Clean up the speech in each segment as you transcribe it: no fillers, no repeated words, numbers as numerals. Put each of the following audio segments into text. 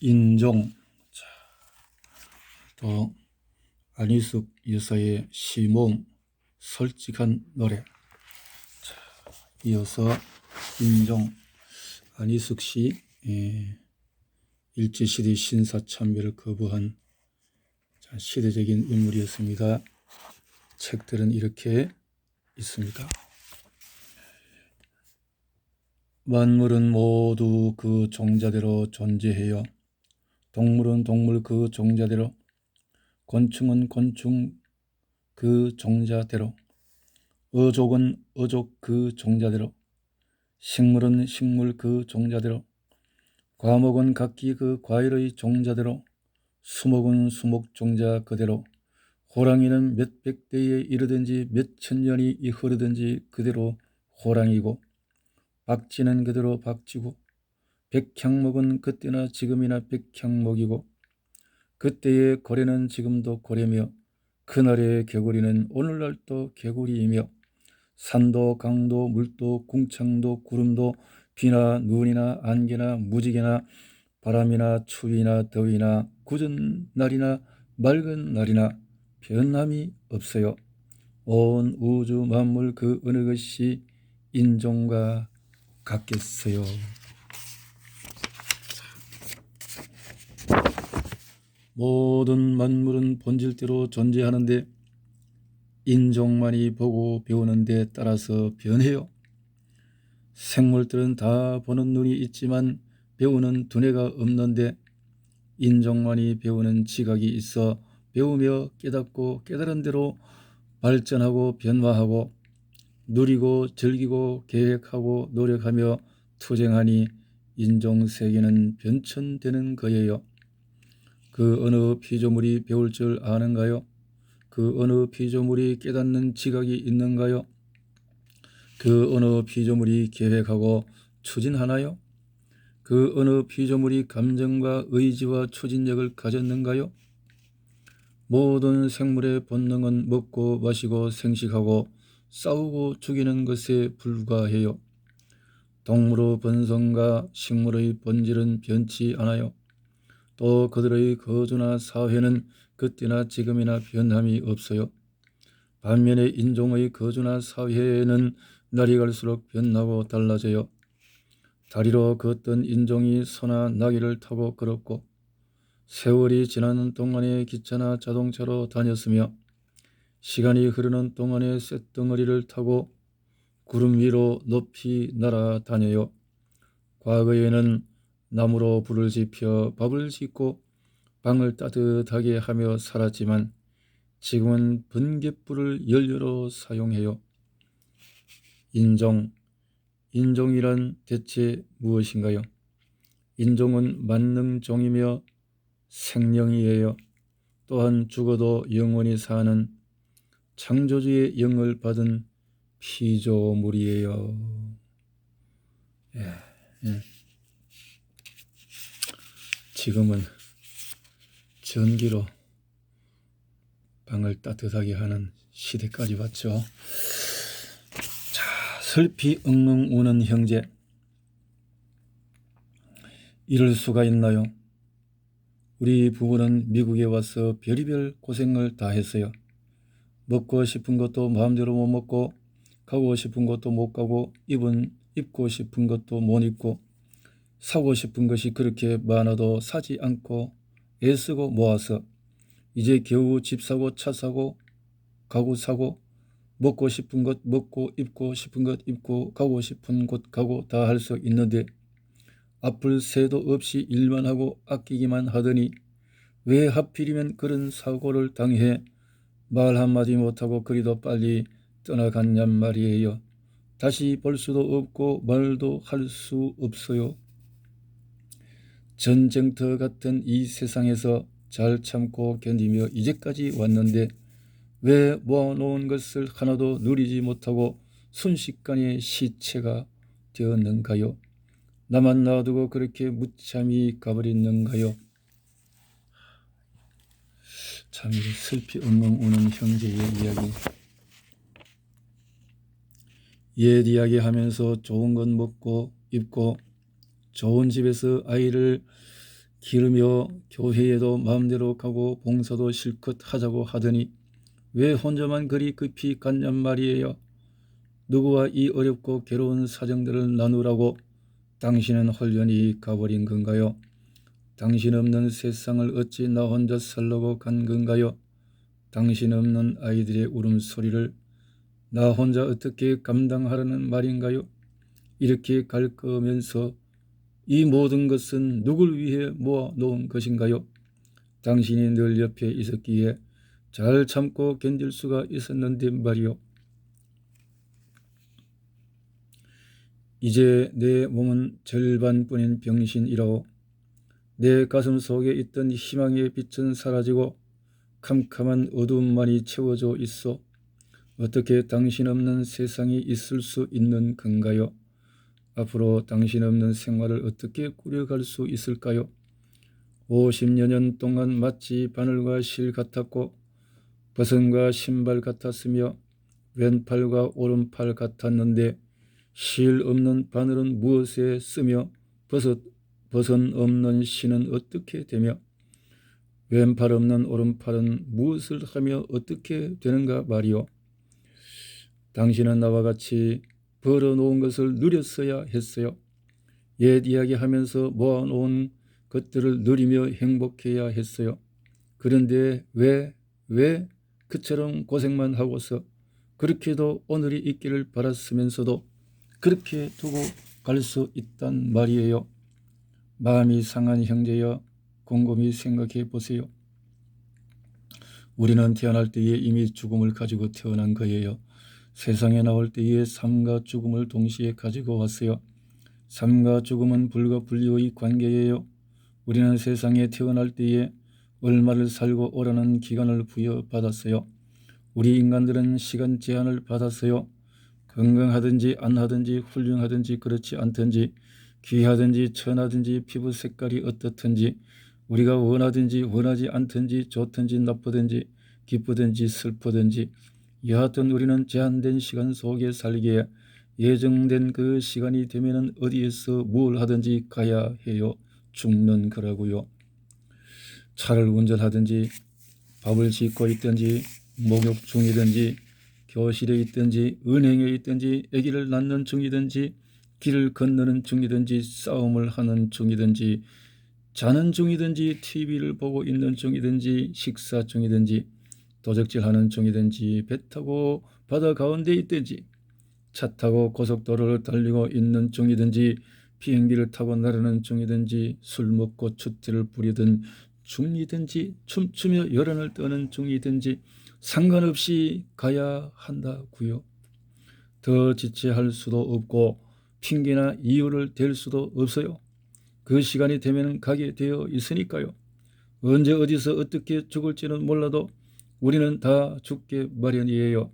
인종. 또 안희숙 여사의 시모음 솔직한 노래. 이어서 인종. 안희숙 씨 일제시대 신사참배를 거부한 시대적인 인물이었습니다. 책들은 이렇게 있습니다. 만물은 모두 그 종자대로 존재해요. 동물은 동물 그 종자대로, 곤충은 곤충 그 종자대로, 어족은 어족 그 종자대로, 식물은 식물 그 종자대로, 과목은 각기 그 과일의 종자대로, 수목은 수목 종자 그대로, 호랑이는 몇백 대에 이르든지 몇천 년이 흐르든지 그대로 호랑이고, 박쥐는 그대로 박쥐고, 백향목은 그때나 지금이나 백향목이고, 그때의 고래는 지금도 고래며, 그날의 개구리는 오늘날도 개구리이며, 산도 강도 물도 궁창도 구름도 비나 눈이나 안개나 무지개나 바람이나 추위나 더위나 굳은 날이나 맑은 날이나 변함이 없어요. 온 우주 만물 그 어느 것이 인종과 같겠어요. 모든 만물은 본질대로 존재하는데 인종만이 보고 배우는 데 따라서 변해요. 생물들은 다 보는 눈이 있지만 배우는 두뇌가 없는데 인종만이 배우는 지각이 있어 배우며 깨닫고 깨달은 대로 발전하고 변화하고 누리고 즐기고 계획하고 노력하며 투쟁하니 인종세계는 변천되는 거예요. 그 어느 피조물이 배울 줄 아는가요? 그 어느 피조물이 깨닫는 지각이 있는가요? 그 어느 피조물이 계획하고 추진하나요? 그 어느 피조물이 감정과 의지와 추진력을 가졌는가요? 모든 생물의 본능은 먹고 마시고 생식하고 싸우고 죽이는 것에 불과해요. 동물의 본성과 식물의 본질은 변치 않아요. 또 그들의 거주나 사회는 그때나 지금이나 변함이 없어요. 반면에 인종의 거주나 사회는 날이 갈수록 변하고 달라져요. 다리로 걷던 인종이 소나 나귀를 타고 걸었고, 세월이 지나는 동안에 기차나 자동차로 다녔으며, 시간이 흐르는 동안에 쇳덩어리를 타고 구름 위로 높이 날아다녀요. 과거에는 나무로 불을 지펴 밥을 짓고 방을 따뜻하게 하며 살았지만 지금은 번갯불을 연료로 사용해요. 인종이란 대체 무엇인가요? 인종은 만능종이며 생명이에요. 또한 죽어도 영원히 사는 창조주의 영을 받은 피조물이에요. 지금은 전기로 방을 따뜻하게 하는 시대까지 왔죠. 자, 슬피 엉엉 우는 형제. 이럴 수가 있나요? 우리 부부는 미국에 와서 별의별 고생을 다 했어요. 먹고 싶은 것도 마음대로 못 먹고, 가고 싶은 것도 못 가고, 입고 싶은 것도 못 입고, 사고 싶은 것이 그렇게 많아도 사지 않고 애쓰고 모아서 이제 겨우 집 사고 차 사고 가구 사고 먹고 싶은 것 먹고 입고 싶은 것 입고 가고 싶은 곳 가고 다 할 수 있는데 앞을 새도 없이 일만 하고 아끼기만 하더니 왜 하필이면 그런 사고를 당해 말 한마디 못하고 그리도 빨리 떠나갔냔 말이에요. 다시 볼 수도 없고 말도 할 수 없어요. 전쟁터 같은 이 세상에서 잘 참고 견디며 이제까지 왔는데 왜 모아놓은 것을 하나도 누리지 못하고 순식간에 시체가 되었는가요? 나만 놔두고 그렇게 무참히 가버렸는가요? 참 슬피 엉엉 우는 형제의 이야기. 옛 이야기 하면서 좋은 것 먹고 입고 좋은 집에서 아이를 기르며 교회에도 마음대로 가고 봉사도 실컷 하자고 하더니 왜 혼자만 그리 급히 갔냔 말이에요. 누구와 이 어렵고 괴로운 사정들을 나누라고 당신은 홀연히 가버린 건가요? 당신 없는 세상을 어찌 나 혼자 살려고 간 건가요? 당신 없는 아이들의 울음소리를 나 혼자 어떻게 감당하라는 말인가요? 이렇게 갈 거면서 이 모든 것은 누굴 위해 모아 놓은 것인가요? 당신이 늘 옆에 있었기에 잘 참고 견딜 수가 있었는데 말이요. 이제 내 몸은 절반뿐인 병신이라오. 내 가슴 속에 있던 희망의 빛은 사라지고 캄캄한 어두움만이 채워져 있어. 어떻게 당신 없는 세상이 있을 수 있는 건가요? 앞으로 당신 없는 생활을 어떻게 꾸려갈 수 있을까요? 50여 년 동안 마치 바늘과 실 같았고 버선과 신발 같았으며 왼팔과 오른팔 같았는데 실 없는 바늘은 무엇에 쓰며 버선 없는 신은 어떻게 되며 왼팔 없는 오른팔은 무엇을 하며 어떻게 되는가 말이오. 당신은 나와 같이 벌어놓은 것을 누렸어야 했어요. 옛 이야기하면서 모아놓은 것들을 누리며 행복해야 했어요. 그런데 왜 그처럼 고생만 하고서 그렇게도 오늘이 있기를 바랐으면서도 그렇게 두고 갈 수 있단 말이에요. 마음이 상한 형제여, 곰곰이 생각해 보세요. 우리는 태어날 때에 이미 죽음을 가지고 태어난 거예요. 세상에 나올 때에 삶과 죽음을 동시에 가지고 왔어요. 삶과 죽음은 불과 분리의 관계예요. 우리는 세상에 태어날 때에 얼마를 살고 오라는 기간을 부여받았어요. 우리 인간들은 시간 제한을 받았어요. 건강하든지 안 하든지 훌륭하든지 그렇지 않든지 귀하든지 천하든지 피부 색깔이 어떻든지 우리가 원하든지 원하지 않든지 좋든지 나쁘든지 기쁘든지 슬프든지 여하튼 우리는 제한된 시간 속에 살기에 예정된 그 시간이 되면은 어디에서 뭘 하든지 가야 해요. 죽는 거라고요. 차를 운전하든지 밥을 짓고 있든지 목욕 중이든지 교실에 있든지 은행에 있든지 아기를 낳는 중이든지 길을 건너는 중이든지 싸움을 하는 중이든지 자는 중이든지 TV를 보고 있는 중이든지 식사 중이든지 도적질하는 중이든지 배 타고 바다 가운데 있든지 차 타고 고속도로를 달리고 있는 중이든지 비행기를 타고 나르는 중이든지 술 먹고 추티를 부리든 중이든지 춤추며 열연을 떠는 중이든지 상관없이 가야 한다고요. 더 지체할 수도 없고 핑계나 이유를 댈 수도 없어요. 그 시간이 되면 가게 되어 있으니까요. 언제 어디서 어떻게 죽을지는 몰라도 우리는 다 죽게 마련이에요.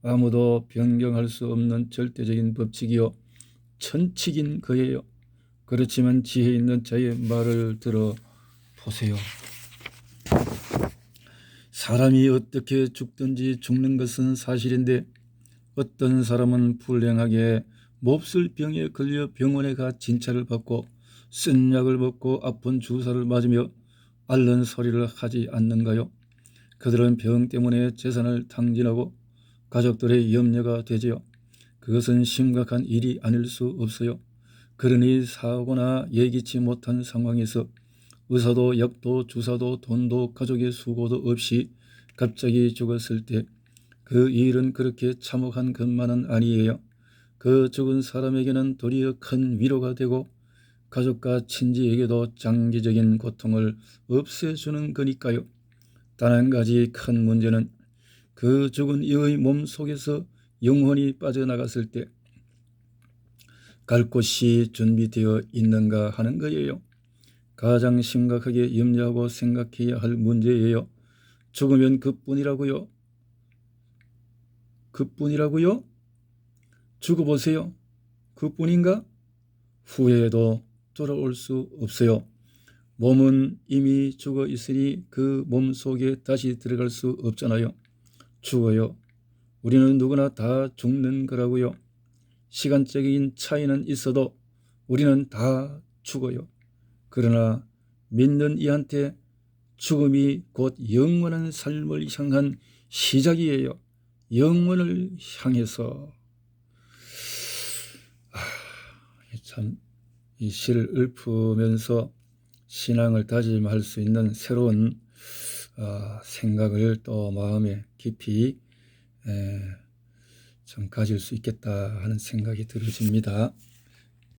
아무도 변경할 수 없는 절대적인 법칙이요. 천칙인 거예요. 그렇지만 지혜 있는 자의 말을 들어보세요. 사람이 어떻게 죽든지 죽는 것은 사실인데 어떤 사람은 불행하게 몹쓸 병에 걸려 병원에 가 진찰을 받고 쓴 약을 먹고 아픈 주사를 맞으며 앓는 소리를 하지 않는가요? 그들은 병 때문에 재산을 탕진하고 가족들의 염려가 되지요. 그것은 심각한 일이 아닐 수 없어요. 그러니 사고나 예기치 못한 상황에서 의사도 약도 주사도 돈도 가족의 수고도 없이 갑자기 죽었을 때 그 일은 그렇게 참혹한 것만은 아니에요. 그 죽은 사람에게는 도리어 큰 위로가 되고 가족과 친지에게도 장기적인 고통을 없애주는 거니까요. 단 한 가지 큰 문제는 그 죽은 이의 몸 속에서 영혼이 빠져나갔을 때 갈 곳이 준비되어 있는가 하는 거예요. 가장 심각하게 염려하고 생각해야 할 문제예요. 죽으면 그뿐이라고요. 그뿐이라고요? 죽어보세요. 그뿐인가? 후회도 돌아올 수 없어요. 몸은 이미 죽어 있으니 그 몸 속에 다시 들어갈 수 없잖아요. 죽어요. 우리는 누구나 다 죽는 거라고요. 시간적인 차이는 있어도 우리는 다 죽어요. 그러나 믿는 이한테 죽음이 곧 영원한 삶을 향한 시작이에요. 영원을 향해서. 참 이 시를 읊으면서 신앙을 다짐할 수 있는 새로운 생각을 또 마음에 깊이 좀 가질 수 있겠다 하는 생각이 들어집니다.